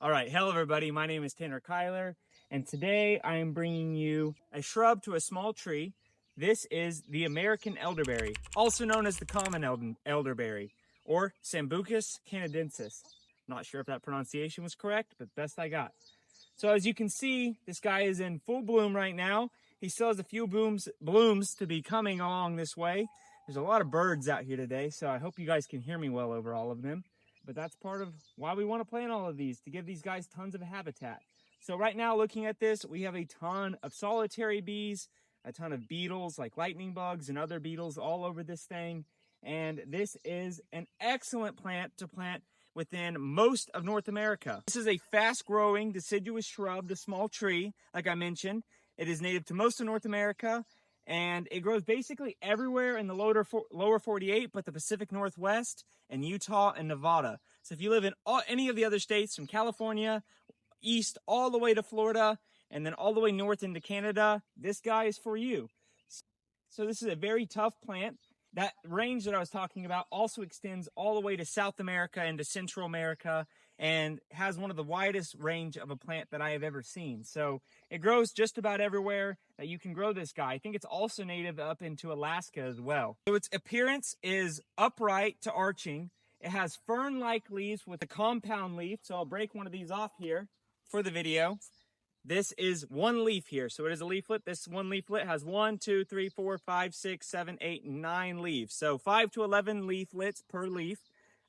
All right, hello everybody. My name is Tanner Kyler, and today I am bringing you a shrub to a small tree. This is the American elderberry, also known as the common elderberry, or Sambucus canadensis. Not sure if that pronunciation was correct, but best I got. So as you can see, this guy is in full bloom right now. He still has a few blooms to be coming along this way. There's a lot of birds out here today, so I hope you guys can hear me well over all of them. But that's part of why we want to plant all of these, to give these guys tons of habitat. So right now, looking at this, we have a ton of solitary bees, a ton of beetles like lightning bugs and other beetles all over this thing. And this is an excellent plant to plant within most of North America. This is a fast-growing deciduous shrub, the small tree, like I mentioned. It is native to most of North America, and it grows basically everywhere in the lower 48, but the Pacific Northwest and Utah and Nevada. So if you live in any of the other states, from California, east all the way to Florida, and then all the way north into Canada, this guy is for you. So this is a very tough plant. That range that I was talking about also extends all the way to South America and to Central America, and has one of the widest range of a plant that I have ever seen. So it grows just about everywhere that you can grow this guy. I think it's also native up into Alaska as well. So its appearance is upright to arching. It has fern-like leaves with a compound leaf. So I'll break one of these off here for the video. This is one leaf here. So it is a leaflet. This one leaflet has 1, 2, 3, 4, 5, 6, 7, 8, 9 leaves. So 5 to 11 leaflets per leaf.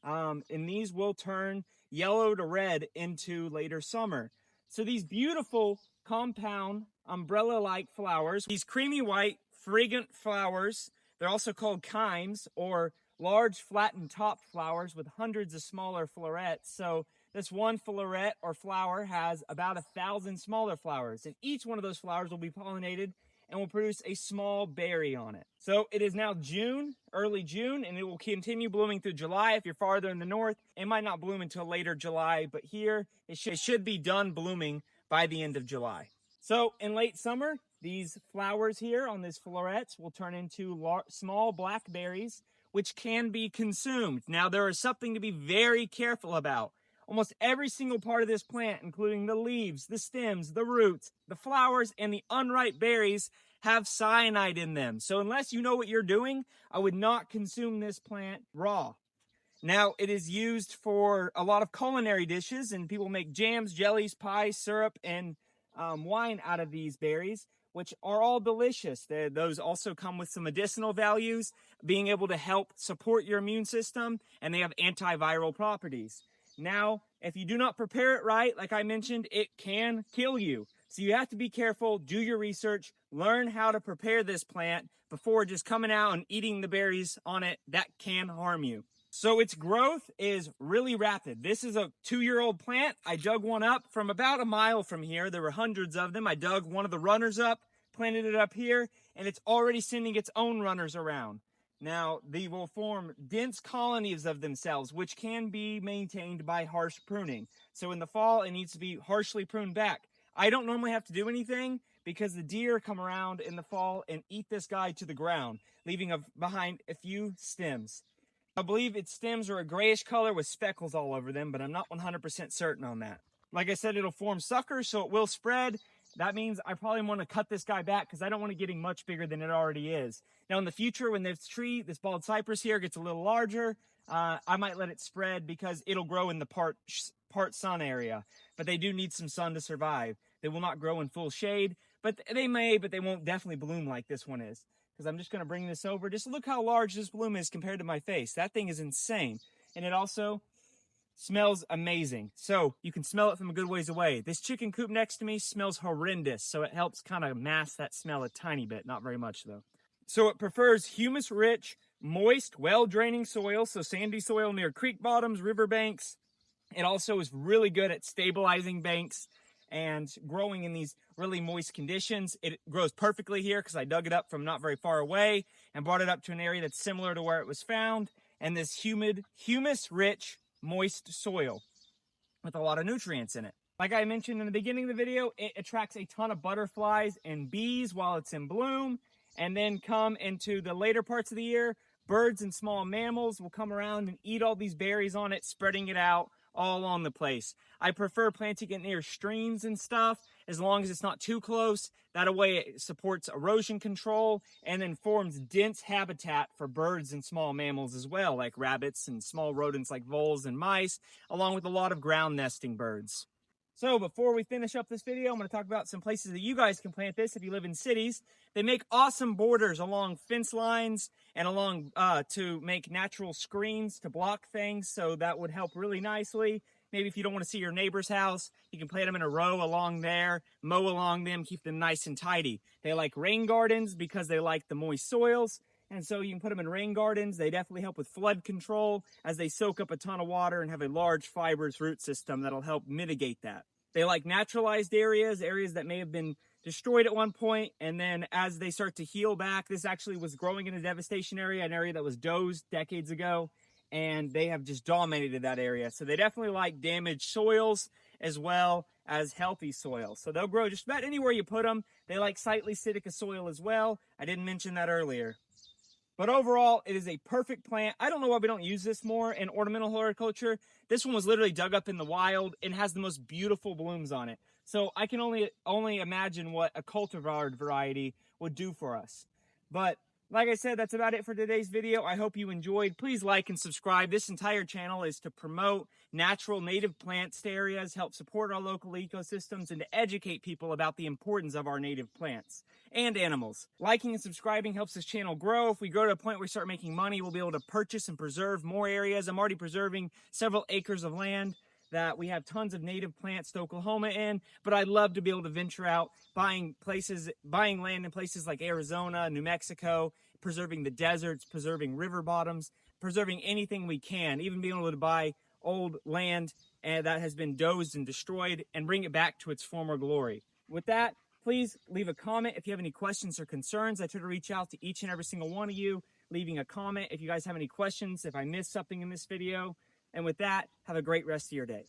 And these will turn yellow to red into later summer. So these beautiful compound umbrella-like flowers, these creamy white fragrant flowers, they're also called cymes, or large flattened top flowers with hundreds of smaller florets. So this one floret or flower has about 1,000 smaller flowers, and each one of those flowers will be pollinated and will produce a small berry on it. So it is now June, early June, and it will continue blooming through July. If you're farther in the north, it might not bloom until later July, but here it should be done blooming by the end of July. So in late summer, these flowers here on these florets will turn into small black berries, which can be consumed. Now there is something to be very careful about. Almost every single part of this plant, including the leaves, the stems, the roots, the flowers, and the unripe berries, have cyanide in them. So unless you know what you're doing, I would not consume this plant raw. Now, it is used for a lot of culinary dishes, and people make jams, jellies, pies, syrup, and wine out of these berries, which are all delicious. Those also come with some medicinal values, being able to help support your immune system, and they have antiviral properties. Now, if you do not prepare it right, like I mentioned, it can kill you. So you have to be careful, do your research, learn how to prepare this plant before just coming out and eating the berries on it. That can harm you. So its growth is really rapid. This is a 2-year-old plant. I dug one up from about a mile from here. There were hundreds of them. I dug one of the runners up, planted it up here, and it's already sending its own runners around. Now, they will form dense colonies of themselves, which can be maintained by harsh pruning. So in the fall, it needs to be harshly pruned back. I don't normally have to do anything because the deer come around in the fall and eat this guy to the ground, leaving behind a few stems. I believe its stems are a grayish color with speckles all over them, but I'm not 100% certain on that. Like I said, it'll form suckers, so it will spread. That means I probably want to cut this guy back because I don't want it getting much bigger than it already is. Now in the future, when this bald cypress here gets a little larger, I might let it spread because it'll grow in the part sun area. But they do need some sun to survive. They will not grow in full shade, but they won't definitely bloom like this one is. Because I'm just going to bring this over. Just look how large this bloom is compared to my face. That thing is insane. And it also smells amazing. So you can smell it from a good ways away. This chicken coop next to me smells horrendous. So it helps kind of mask that smell a tiny bit. Not very much though. So it prefers humus-rich, moist, well-draining soil. So sandy soil near creek bottoms, river banks. It also is really good at stabilizing banks and growing in these really moist conditions. It grows perfectly here because I dug it up from not very far away and brought it up to an area that's similar to where it was found, and this humid, humus-rich, moist soil with a lot of nutrients in it. Like I mentioned in the beginning of the video, it attracts a ton of butterflies and bees while it's in bloom, and then come into the later parts of the year, birds and small mammals will come around and eat all these berries on it, spreading it out all along the place. I prefer planting it near streams and stuff, as long as it's not too close. That way it supports erosion control and then forms dense habitat for birds and small mammals as well, like rabbits and small rodents like voles and mice, along with a lot of ground nesting birds. So before we finish up this video, I'm going to talk about some places that you guys can plant this if you live in cities. They make awesome borders along fence lines and along to make natural screens to block things, so that would help really nicely. Maybe if you don't want to see your neighbor's house, you can plant them in a row along there, mow along them, keep them nice and tidy. They like rain gardens because they like the moist soils, and so you can put them in rain gardens. They definitely help with flood control as they soak up a ton of water and have a large fibrous root system that'll help mitigate that. They like naturalized areas, areas that may have been destroyed at one point, and then as they start to heal back, this actually was growing in a devastation area, an area that was dozed decades ago, and they have just dominated that area. So they definitely like damaged soils as well as healthy soil. So they'll grow just about anywhere you put them. They like slightly acidic soil as well. I didn't mention that earlier. But overall, it is a perfect plant. I don't know why we don't use this more in ornamental horticulture. This one was literally dug up in the wild and has the most beautiful blooms on it. So I can only imagine what a cultivar variety would do for us. But like I said, that's about it for today's video. I hope you enjoyed. Please like and subscribe. This entire channel is to promote natural native plants to areas, help support our local ecosystems, and to educate people about the importance of our native plants and animals. Liking and subscribing helps this channel grow. If we grow to a point where we start making money, we'll be able to purchase and preserve more areas. I'm already preserving several acres of land that we have tons of native plants to Oklahoma in, but I'd love to be able to venture out, buying land in places like Arizona, New Mexico, preserving the deserts, preserving river bottoms, preserving anything we can, even being able to buy old land that has been dozed and destroyed and bring it back to its former glory. With that, please leave a comment if you have any questions or concerns. I try to reach out to each and every single one of you, leaving a comment if you guys have any questions, if I missed something in this video. And with that, have a great rest of your day.